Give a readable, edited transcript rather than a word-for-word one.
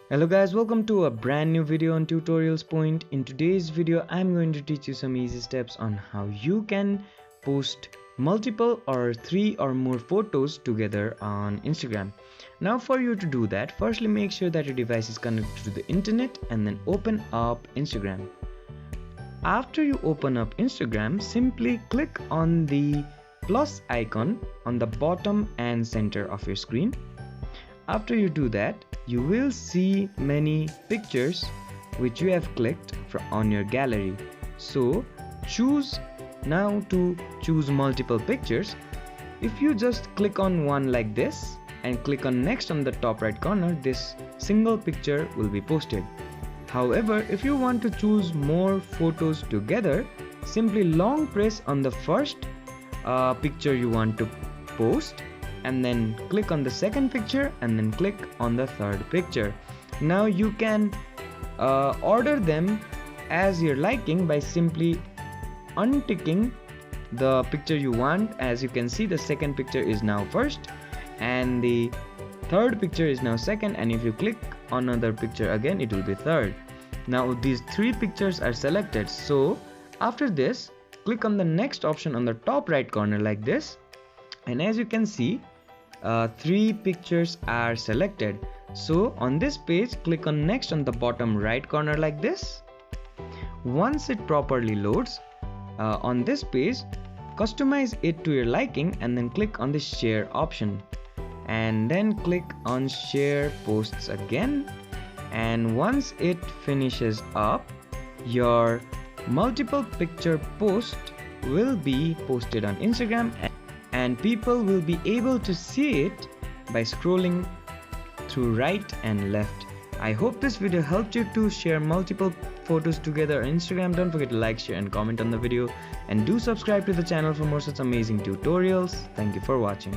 Hello guys, welcome to a brand new video on Tutorials Point. In today's video, I'm going to teach you some easy steps on how you can post multiple or 3 or more photos together on Instagram. Now for you to do that, firstly make sure that your device is connected to the internet and then open up Instagram. After you open up Instagram, simply click on the plus icon on the bottom and center of your screen. After you do that, you will see many pictures which you have clicked on your gallery. So choose now to choose multiple pictures. If you just click on one like this and click on next on the top right corner, this single picture will be posted. However, if you want to choose more photos together, simply long press on the first picture you want to post and then click on the second picture and then click on the third picture. Now you can order them as you're liking by simply unticking the picture you want. As you can see, the second picture is now first and the third picture is now second, and if you click on another picture again, it will be third. Now these 3 pictures are selected. So after this, click on the next option on the top right corner like this, and as you can see, 3 pictures are selected. So on this page, click on next on the bottom right corner like this. Once it properly loads on this page, customize it to your liking and then click on the share option and then click on share posts again. And once it finishes up, your multiple picture post will be posted on Instagram and people will be able to see it by scrolling through right and left. I hope this video helped you to share multiple photos together on Instagram. Don't forget to like, share and comment on the video, and do subscribe to the channel for more such amazing tutorials. Thank you for watching.